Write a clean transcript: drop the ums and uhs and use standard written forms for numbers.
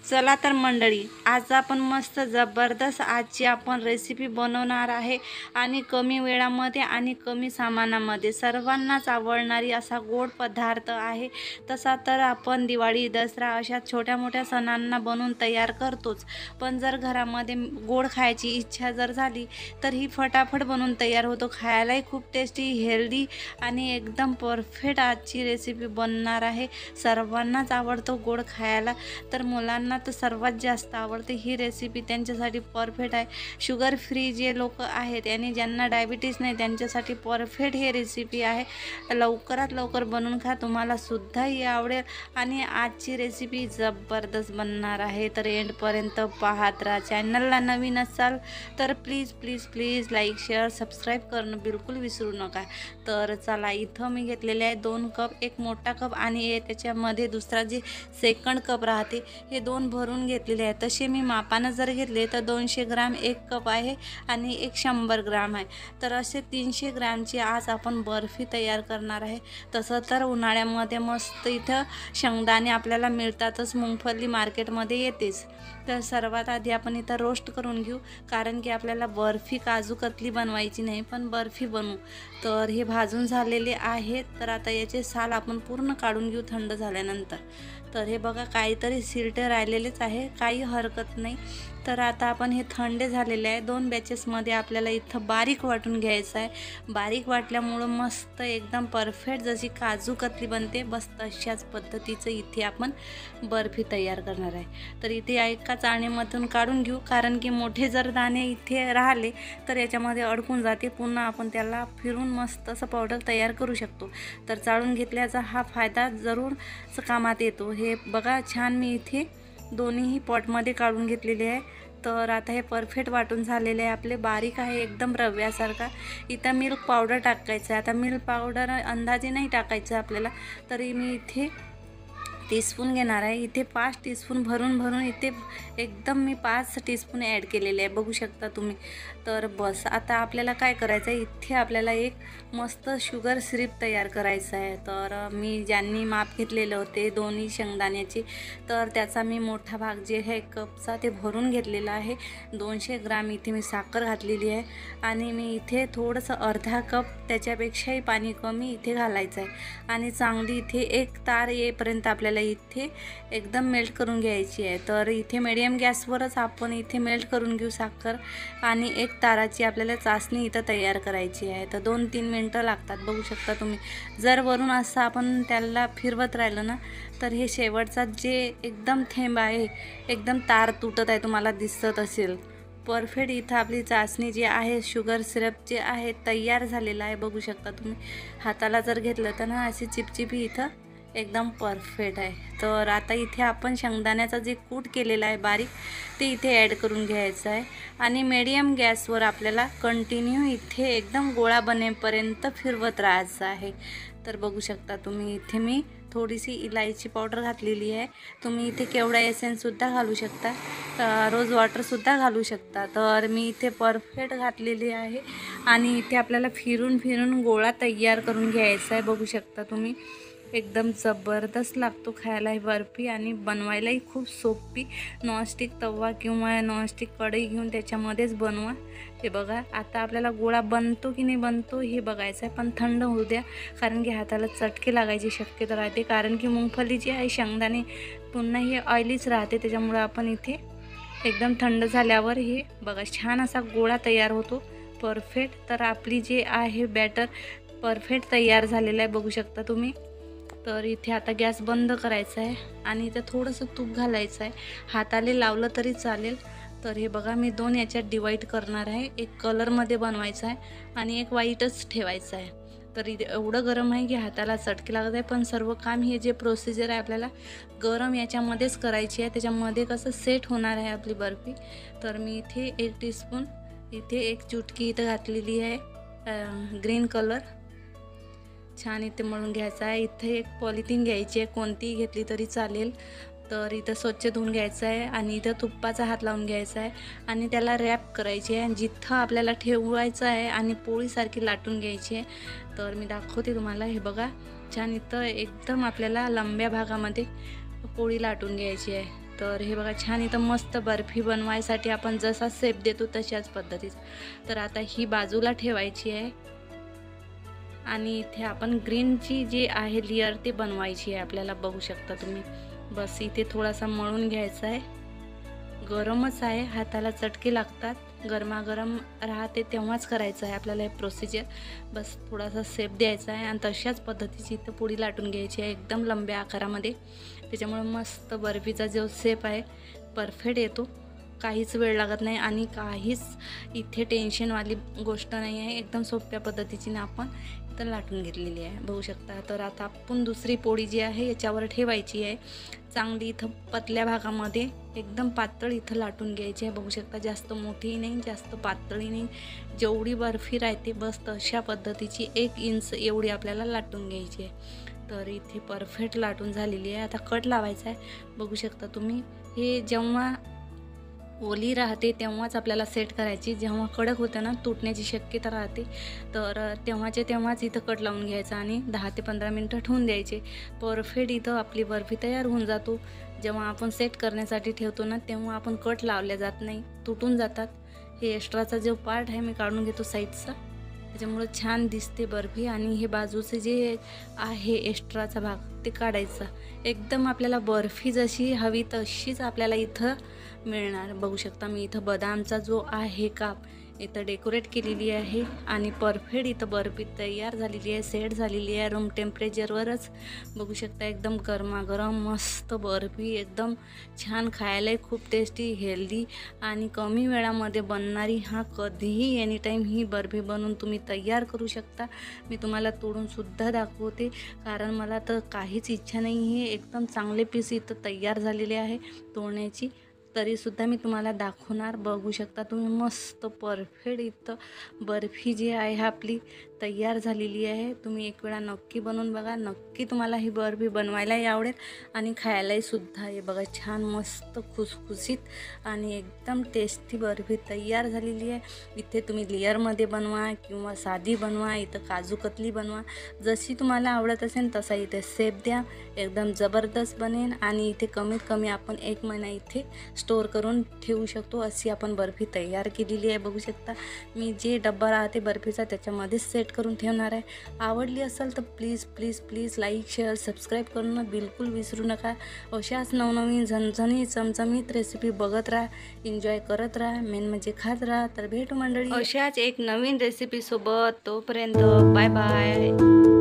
चला तर मंडळी, आज आपण मस्त जबरदस्त आजची आपण रेसिपी बनवणार आहे आणि कमी वेळामध्ये आणि कमी सामानामध्ये सर्वांनाच आवडणारी असा गोड पदार्थ आहे। तसा तर आपण दिवाळी दसरा अशा छोट्या मोठ्या सणांना बनवून तयार करतोच, पण जर घरामध्ये गोड खायची इच्छा जर झाली तर ही फटाफट बनवून तयार होतो। खायलाही खूप टेस्टी, हेल्दी आणि एकदम परफेक्ट आजची रेसिपी बनणार आहे। सर्वांनाच आवडतो गोड खायला, तर मुलांना तर सर्वात जास्त आवडते ही रेसिपी, त्यांच्यासाठी परफेक्ट आहे। शुगर फ्री जे लोक आहेत आणि ज्यांना डायबिटीज नाही त्यांच्यासाठी परफेक्ट ही रेसिपी आहे। लवकरात लवकर बनवून खा, तुम्हाला सुद्धा ही आवडेल आणि आजची रेसिपी जबरदस्त बनणार आहे। तर एंडपर्यंत पाहत राहा। चॅनलला नवीन असाल तर please please please like share subscribe करणं बिलकुल विसरू नका। तर चला, इथं मी घेतलेले आहे 2 कप, एक मोठा कप आणि त्याच्यामध्ये दुसरा जे सेकंड कप राहते हे 2 भरून घेतलेले आहे। तसे मी मापानं जर घेतले तर 200 ग्राम 1 कप आहे आणि एक 100 ग्राम आहे। तर असे 300 ग्रामची आज आपण बर्फी तयार करणार आहे। तसं तर उन्हाळ्यामध्ये मस्त इथं शेंगदाणे आपल्याला मिळतातच, मुंगफली मार्केटमध्ये येतेच। तर सर्वात आधी आपण इथं रोस्ट करून घेऊ, कारण की आपल्याला बर्फी काजू कतली बनवायची नाही पण बर्फी बनवू। तर हे भाजून झालेले आहेत, तर आता याचे साल आपण पूर्ण काढून घेऊ थंड झाल्यानंतर। तर हे बघा, काहीतरी सिलटे राहिलेलेच आहे, काही हरकत नाही। तर आता आपण हे थंड झालेले आहे, 2 बॅचेसमध्ये आपल्याला इथं बारीक वाटून घ्यायचं आहे। बारीक वाटल्यामुळं मस्त एकदम परफेक्ट जशी काजू कतली बनते बस तशाच पद्धतीचं इथे आपण बर्फी तयार करणार आहे। तर इथे एका चाळणीमधून काढून घेऊ, कारण की मोठे जर दाणे इथे राहिले तर याच्यामध्ये अडकून जाते, पुन्हा आपण त्याला फिरून मस्त असं पावडर तयार करू शकतो। तर चाळून घेतल्याचा हा फायदा जरूर कामात येतो। हे बघा, छान मी इथे दोन्हीही पॉटमध्ये काढून घेतलेले आहे। तर आता हे परफेक्ट वाटून झालेले आहे आपले, बारीक आहे एकदम रव्यासारखा। इथं मिल्क पावडर टाकायचं आहे। आता मिल्क पावडर अंदाजे नाही टाकायचं आपल्याला, तरी मी इथे टीस्पून घेणार आहे। इथे 5 टीस्पून भरून इथे एकदम मी 5 टीस्पून ॲड केलेले आहे, बघू शकता तुम्ही। तर बस आता आपल्याला काय करायचं आहे, इथे आपल्याला एक मस्त शुगर सिरप तयार करायचं आहे। तर मी ज्यांनी माप घेतलेलं होते दोन्ही शेंगदाण्याचे, तर त्याचा मी मोठा भाग जे आहे कपचा ते भरून घेतलेला आहे। 200 ग्राम इथे मी साखर घातलेली आहे आणि मी इथे थोडंसं अर्धा कप त्याच्यापेक्षाही पाणी कमी इथे घालायचं आहे आणि चांगली इथे एक तार येईपर्यंत आपल्याला इथे एकदम मेल्ट करून घ्यायची आहे। तर इथे मीडियम गॅसवरच आपण इथे मेल्ट करून घेऊ साखर आणि एक ताराची आपल्याला चासणी इथं तयार करायची आहे। तर 2-3 मिनटं लागतात, बघू शकता तुम्ही। जर वरून असं आपण त्याला फिरवत राहिलं ना तर हे शेवटचा जे एकदम थेंब आहे, एकदम तार तुटत आहे, तुम्हाला दिसत असेल। परफेक्ट इथं आपली चासणी जी आहे, शुगर सिरप जे आहे तयार झालेलं आहे, बघू शकता तुम्ही। हाताला जर घेतलं तर ना अशी चिपचिपी इथं एकदम परफेक्ट आहे। तर आता इथे आपण शेंगदाण्याचा जे कूट केलेला आहे बारीक, ते इथे ॲड करून घ्यायचं आहे आणि मीडियम गॅसवर आपल्याला कंटिन्यू इथे एकदम गोळा बनेपर्यंत फिरवत राहायचं आहे। तर बघू शकता तुम्ही, इथे मी थोडीशी इलायची पावडर घातलेली आहे। तुम्ही इथे केवडा एसेन्ससुद्धा घालू शकता, रोज वॉटरसुद्धा घालू शकता। तर मी इथे परफेक्ट घातलेली आहे आणि इथे आपल्याला फिरून फिरून गोळा तयार करून घ्यायचा आहे, बघू शकता तुम्ही। एकदम जबरदस्त लागतो खायला ही बर्फी आणि बनवायलाही खूप सोपी। नॉनस्टिक तवा किंवा नॉनस्टिक कढई घेऊन त्याच्यामध्येच बनवा। हे बघा, आता आपल्याला गोळा बनतो की नाही बनतो हे बघायचं आहे, पण थंड होऊ द्या, कारण की हाताला चटके लागायची शक्यता राहते, कारण की मुंगफली जी आहे शेंगदाणे पुन्हा हे ऑइलीच राहते, त्याच्यामुळं आपण इथे एकदम थंड झाल्यावर हे बघा छान असा गोळा तयार होतो परफेक्ट। तर आपली जे आहे बॅटर परफेक्ट तयार झालेलं आहे, बघू शकता तुम्ही। तर इथे आता गॅस बंद करायचा आहे आणि इथे थोडंसं तूप घालायचं आहे, हाताले लावलं तरी चालेल। तर हे बघा, मी 2 याच्यात डिवाईड करणार आहे, एक कलरमध्ये बनवायचा आहे आणि एक वाईटच ठेवायचा आहे। तर इथे एवढं गरम आहे की हाताला चटके लागत आहे, पण सर्व काम हे जे प्रोसिजर आहे आपल्याला गरम याच्यामध्येच करायची आहे, त्याच्यामध्ये कसं सेट होणार आहे आपली बर्फी। तर मी इथे 1 टीस्पून, इथे 1 चुटकी इथं घातलेली आहे ग्रीन कलर, छान इथे मळून घ्यायचा आहे। इथे एक पॉलिथिन घ्यायची आहे, कोणतीही घेतली तरी चालेल। तर इथं स्वच्छ धुवून घ्यायचं आहे आणि इथं तुपाचा हात लावून घ्यायचा आहे आणि त्याला रॅप करायची आहे, जिथं आपल्याला ठेवायचं आहे आणि पोळीसारखी लाटून घ्यायची आहे। तर मी दाखवते तुम्हाला, हे बघा छान इथं एकदम आपल्याला लंब्या भागामध्ये पोळी लाटून घ्यायची आहे। तर हे बघा छान इथं मस्त बर्फी बनवायसाठी आपण जसा शेप देतो तशाच पद्धतीचा. तर आता ही बाजूला ठेवायची आहे आणि इथे आपण ग्रीनची जी आहे लेयर ते बनवायची आहे आपल्याला, बघू शकता तुम्ही. बस इथे थोडासा मळून घ्यायचा आहे. गरमच आहे, हाताला चटके लागतात, गरमागरम राहते तेव्हाच करायचं आहे आपल्याला हे प्रोसिजर. बस थोडासा शेप द्यायचा आहे आणि तशाच पद्धतीची इथं पोळी लाटून घ्यायची आहे एकदम लंब्या आकारामध्ये. त्याच्यामुळे मस्त बर्फीचा जो शेप आहे परफेक्ट येतो, काहीच वेळ लागत नाही आणि काहीच इथे टेन्शनवाली गोष्ट नाही आहे. एकदम सोप्या पद्धतीने आपण इथं लाटून घेतलेली आहे, बघू शकता. तर आता आपण दुसरी पोळी जी आहे याच्यावर ठेवायची आहे. चांगली इथं पतल्या भागामध्ये एकदम पातळ इथं लाटून घ्यायची आहे, बघू शकता. जास्त मोठी नाही, जास्त पातळी नाही, जेवढी बर्फी राहते बस तशा पद्धतीची 1 इंच एवढी आपल्याला लाटून घ्यायची आहे. तर इथे परफेक्ट लाटून झालेली आहे. आता कट लावायचा आहे, बघू शकता तुम्ही. हे जेव्हा ओली राहते तेव्हाच आपल्याला सेट करायची, जेव्हा कडक होतं ना तुटण्याची शक्यता राहते, तर तेव्हाच इथं कट लावून घ्यायचा आणि 10 ते 15 मिनटं ठेवून द्यायचे. परफेक्ट इथं आपली बर्फी तयार होऊन जातो. जेव्हा आपण सेट करण्यासाठी ठेवतो ना तेव्हा आपण कट लावल्या जात नाही, तुटून जातात. हे एक्स्ट्राचा जो पार्ट आहे मी काढून घेतो साईडचा, त्याच्यामुळं छान दिसते बर्फी. आणि हे बाजूचे जे आहे एक्स्ट्राचा भाग ते काढायचा. एकदम आपल्याला बर्फी जशी हवी तशीच आपल्याला इथं मिळणार, बघू शकता. मी इथं बदामचा जो आहे काप इथं डेकोरेट केलेली आहे आणि परफेक्ट इथं बर्फी तयार झालेली आहे, सेट झालेली आहे रूम टेम्परेचरवरच, बघू शकता. एकदम गरमागरम मस्त बर्फी, एकदम छान, खायलाही खूप टेस्टी, हेल्दी आणि कमी वेळामध्ये बनणारी. हा कधीही एनी टाईम ही बर्फी बनवून तुम्ही तयार करू शकता. मी तुम्हाला तोडूनसुद्धा दाखवते, कारण मला तर काहीच इच्छा नाही आहे. एकदम चांगले पीस इथं तयार झालेले आहे तोडण्याची, तरीसुद्धा मी तुम्हाला दाखवणार. बघू शकता तुम्ही मस्त परफेक्ट इथं बर्फी जी आहे आपली तयार झालेली आहे. तुम्ही एक वेळा नक्की बनवून बघा, नक्की तुम्हाला ही बर्फी बनवायलाही आवडेल आणि खायलाही सुद्धा. हे बघा छान मस्त खुसखुशीत आणि एकदम टेस्टी बर्फी तयार झालेली आहे. इथे तुम्ही लेअरमध्ये बनवा किंवा साधी बनवा, इथं काजू कतली बनवा, जशी तुम्हाला आवडत असेल तसा इथे शेप द्या, एकदम जबरदस्त बनेल. आणि इथे कमीत कमी आपण 1 महिना इथे स्टोर करून ठेवू शकतो, अशी आपण बर्फी तयार केलेली आहे. बघू शकता मी जे डब्बा राहते बर्फीचा त्याच्यामध्येच सेट करून ठेवणार आहे. आवडली असेल तर please please please like share subscribe करणं बिलकुल विसरू नका. अशाच नवनवीन झणझणीत चमचमीत रेसिपी बघत राहा, एन्जॉय करत राहा, मेन म्हणजे खात राहा. तर भेटू मंडळी अशाच एक नवीन रेसिपीसोबत. तोपर्यंत बाय बाय.